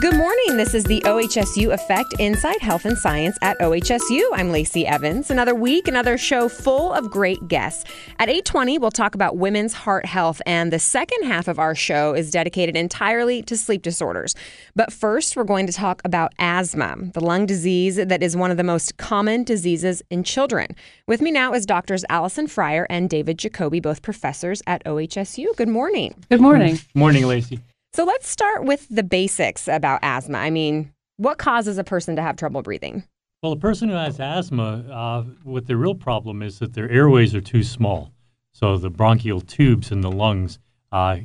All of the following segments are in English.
Good morning. This is the OHSU Effect Inside Health and Science at OHSU. I'm Lacey Evans. Another week, another show full of great guests. At 8:20, we'll talk about women's heart health, and the second half of our show is dedicated entirely to sleep disorders. But first, we're going to talk about asthma, the lung disease that is one of the most common diseases in children. With me now is Doctors Allison Fryer and David Jacobys, both professors at OHSU. Good morning. Good morning. Morning, Lacey. So let's start with the basics about asthma. I mean, what causes a person to have trouble breathing? Well, a person who has asthma, what the real problem is that their airways are too small. So the bronchial tubes in the lungs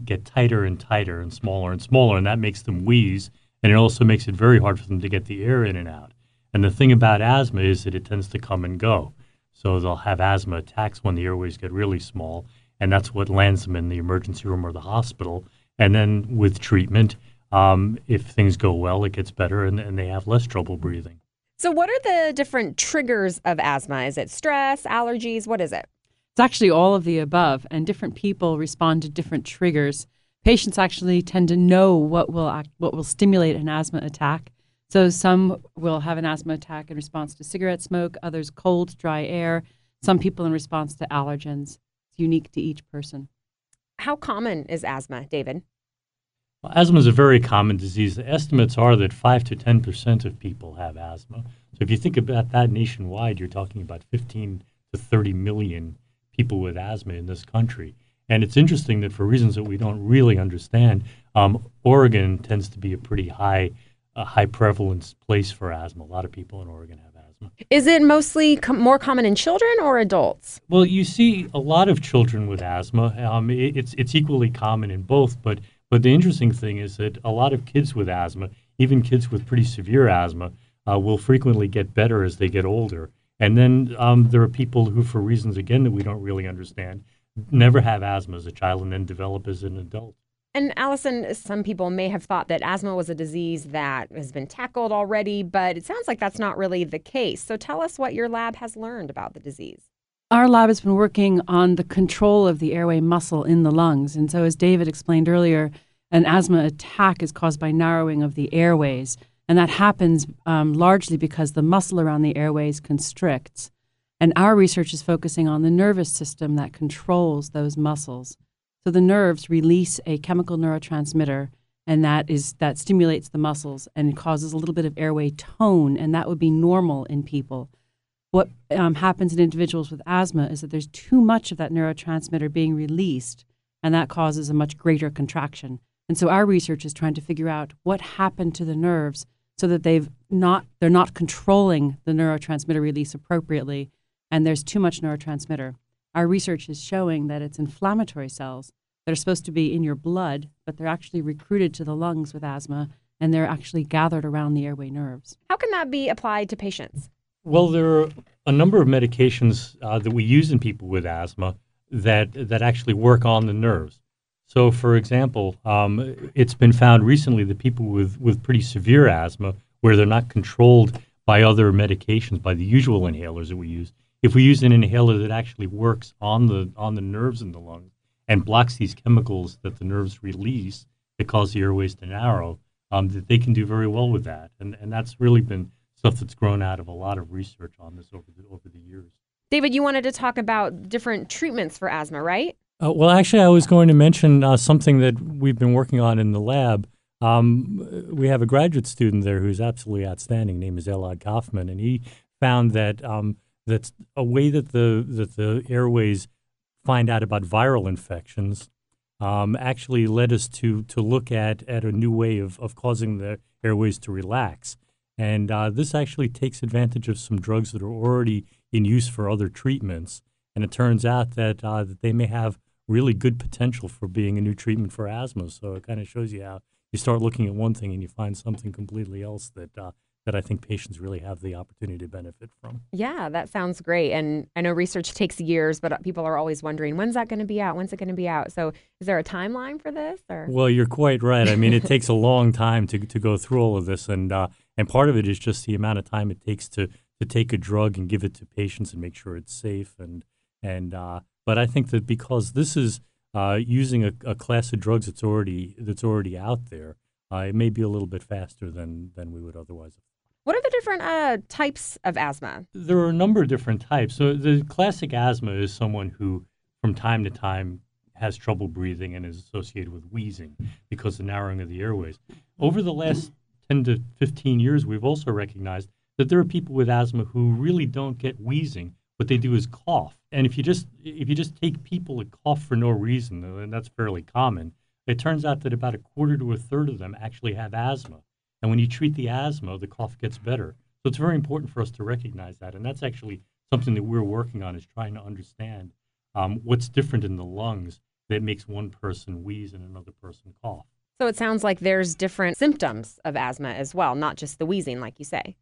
get tighter and tighter and smaller, and that makes them wheeze, and it also makes it very hard for them to get the air in and out. And the thing about asthma is that it tends to come and go. So they'll have asthma attacks when the airways get really small, and that's what lands them in the emergency room or the hospital. And then with treatment, if things go well, it gets better and they have less trouble breathing. So what are the different triggers of asthma? Is it stress, allergies? What is it? It's actually all of the above, and different people respond to different triggers. Patients actually tend to know what will stimulate an asthma attack. So some will have an asthma attack in response to cigarette smoke, others cold, dry air, some people in response to allergens. It's unique to each person. How common is asthma, David? Well, asthma is a very common disease. The estimates are that 5 to 10% of people have asthma. So if you think about that nationwide, you're talking about 15 to 30 million people with asthma in this country. And it's interesting that for reasons that we don't really understand, Oregon tends to be a pretty high prevalence place for asthma. A lot of people in Oregon have asthma. Is it mostly more common in children or adults? Well, you see a lot of children with asthma. It's equally common in both, but the interesting thing is that a lot of kids with asthma, even kids with pretty severe asthma, will frequently get better as they get older. And then there are people who, for reasons, again, that we don't really understand, never have asthma as a child and then develop as an adult. And Allison, some people may have thought that asthma was a disease that has been tackled already, but it sounds like that's not really the case. So tell us what your lab has learned about the disease. Our lab has been working on the control of the airway muscle in the lungs. And so as David explained earlier, an asthma attack is caused by narrowing of the airways. And that happens largely because the muscle around the airways constricts. And our research is focusing on the nervous system that controls those muscles. So the nerves release a chemical neurotransmitter, and that stimulates the muscles and causes a little bit of airway tone, and that would be normal in people. What happens in individuals with asthma is that there's too much of that neurotransmitter being released, and that causes a much greater contraction. And so our research is trying to figure out what happened to the nerves so that they're not controlling the neurotransmitter release appropriately, and there's too much neurotransmitter. Our research is showing that it's inflammatory cells that are supposed to be in your blood, but they're actually recruited to the lungs with asthma, and they're actually gathered around the airway nerves. How can that be applied to patients? Well, there are a number of medications that we use in people with asthma that actually work on the nerves. So, for example, it's been found recently that people with pretty severe asthma, where they're not controlled by other medications, by the usual inhalers that we use, if we use an inhaler that actually works on the nerves in the lungs and blocks these chemicals that the nerves release that cause the airways to narrow, that they can do very well with that. And that's really been stuff that's grown out of a lot of research on this over the years. David, you wanted to talk about different treatments for asthma, right? Well, actually, I was going to mention something that we've been working on in the lab. We have a graduate student there who's absolutely outstanding. Name is Elad Kaufman, and he found that that's a way that the airways find out about viral infections actually led us to look at a new way of causing the airways to relax. And this actually takes advantage of some drugs that are already in use for other treatments. And it turns out that they may have really good potential for being a new treatment for asthma. So it kind of shows you how you start looking at one thing and you find something completely else that I think patients really have the opportunity to benefit from. Yeah, that sounds great. And I know research takes years, but people are always wondering, when's that going to be out? When's it going to be out? So is there a timeline for this? Or? Well, you're quite right. I mean, it takes a long time to go through all of this. And part of it is just the amount of time it takes to take a drug and give it to patients and make sure it's safe. But I think that because this is using a class of drugs that's already out there, it may be a little bit faster than we would otherwise have. What are the different types of asthma? There are a number of different types. So the classic asthma is someone who, from time to time, has trouble breathing and is associated with wheezing because of the narrowing of the airways. Over the last 10 to 15 years, we've also recognized that there are people with asthma who really don't get wheezing. What they do is cough. And if you just take people that cough for no reason, and that's fairly common, it turns out that about a quarter to a third of them actually have asthma. And when you treat the asthma, the cough gets better. So it's very important for us to recognize that. And that's actually something that we're working on, is trying to understand what's different in the lungs that makes one person wheeze and another person cough. So it sounds like there's different symptoms of asthma as well, not just the wheezing, like you say.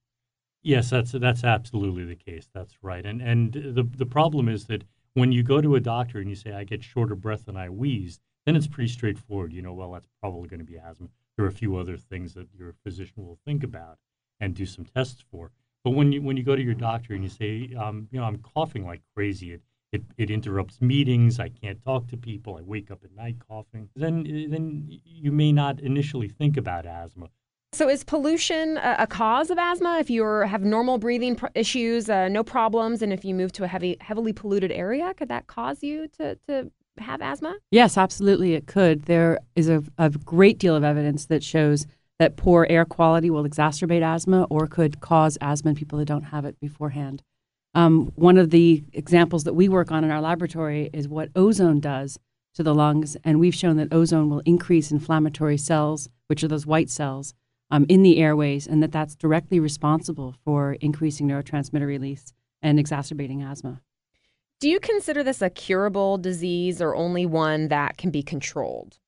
Yes, that's absolutely the case. That's right. And the problem is that when you go to a doctor and you say, I get short of breath and I wheeze, then it's pretty straightforward. Well, that's probably going to be asthma. There are a few other things that your physician will think about and do some tests for. But when you go to your doctor and you say, I'm coughing like crazy, it interrupts meetings, I can't talk to people, I wake up at night coughing, then you may not initially think about asthma. So is pollution a cause of asthma? If you have normal breathing issues, no problems, and if you move to a heavily polluted area, could that cause you to have asthma? Yes, absolutely it could. There is a great deal of evidence that shows that poor air quality will exacerbate asthma or could cause asthma in people that don't have it beforehand. One of the examples that we work on in our laboratory is what ozone does to the lungs, and we've shown that ozone will increase inflammatory cells, which are those white cells, in the airways, and that's directly responsible for increasing neurotransmitter release and exacerbating asthma. Do you consider this a curable disease or only one that can be controlled?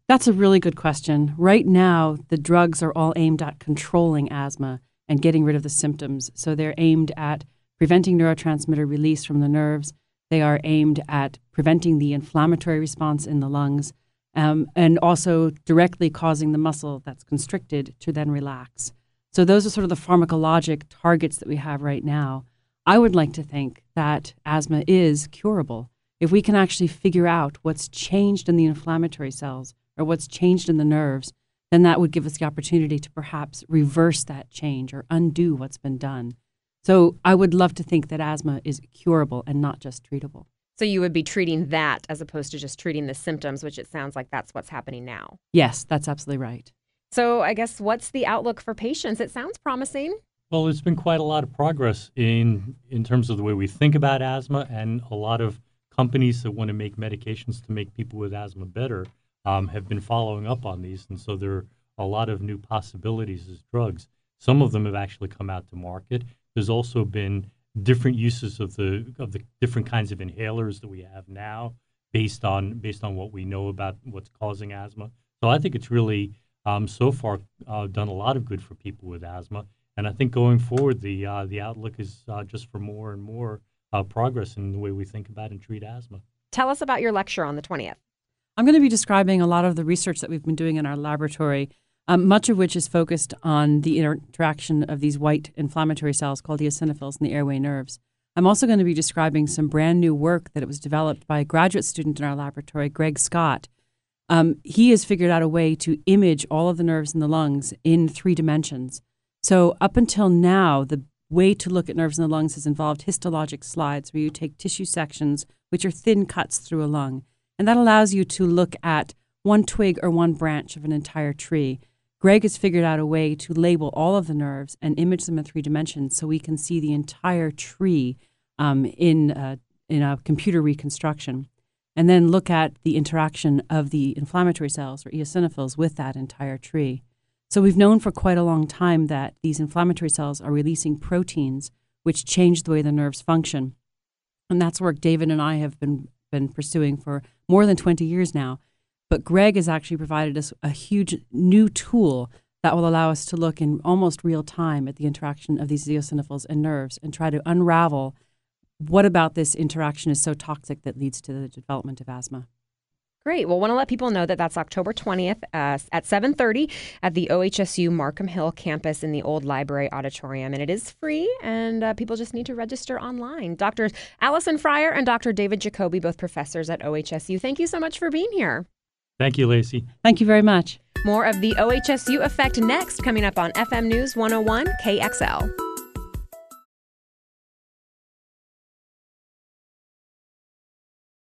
That's a really good question. Right now, the drugs are all aimed at controlling asthma and getting rid of the symptoms. So they're aimed at preventing neurotransmitter release from the nerves. They are aimed at preventing the inflammatory response in the lungs, and also directly causing the muscle that's constricted to then relax. So those are sort of the pharmacologic targets that we have right now. I would like to think that asthma is curable. If we can actually figure out what's changed in the inflammatory cells or what's changed in the nerves, then that would give us the opportunity to perhaps reverse that change or undo what's been done. So I would love to think that asthma is curable and not just treatable. So you would be treating that as opposed to just treating the symptoms, which it sounds like that's what's happening now. Yes, that's absolutely right. So I guess what's the outlook for patients? It sounds promising. Well, there's been quite a lot of progress in terms of the way we think about asthma, and a lot of companies that want to make medications to make people with asthma better have been following up on these. And so there are a lot of new possibilities as drugs. Some of them have actually come out to market. There's also been different uses of the different kinds of inhalers that we have now based on what we know about what's causing asthma. So I think it's really so far done a lot of good for people with asthma. And I think going forward, the outlook is just for more and more progress in the way we think about and treat asthma. Tell us about your lecture on the 20th. I'm going to be describing a lot of the research that we've been doing in our laboratory, much of which is focused on the interaction of these white inflammatory cells called eosinophils in the airway nerves. I'm also going to be describing some brand new work that was developed by a graduate student in our laboratory, Greg Scott. He has figured out a way to image all of the nerves in the lungs in 3 dimensions. So up until now, the way to look at nerves in the lungs has involved histologic slides where you take tissue sections, which are thin cuts through a lung. And that allows you to look at one twig or one branch of an entire tree. Greg has figured out a way to label all of the nerves and image them in 3 dimensions so we can see the entire tree in a computer reconstruction, and then look at the interaction of the inflammatory cells or eosinophils with that entire tree. So we've known for quite a long time that these inflammatory cells are releasing proteins which change the way the nerves function. And that's work David and I have been pursuing for more than 20 years now. But Greg has actually provided us a huge new tool that will allow us to look in almost real time at the interaction of these eosinophils and nerves and try to unravel what about this interaction is so toxic that leads to the development of asthma. Great. Well, I want to let people know that that's October 20th at 7:30 at the OHSU Markham Hill campus in the old library auditorium. And it is free, and people just need to register online. Drs. Allison Fryer and Dr. David Jacoby, both professors at OHSU. Thank you so much for being here. Thank you, Lacey. Thank you very much. More of the OHSU effect next, coming up on FM News 101 KXL.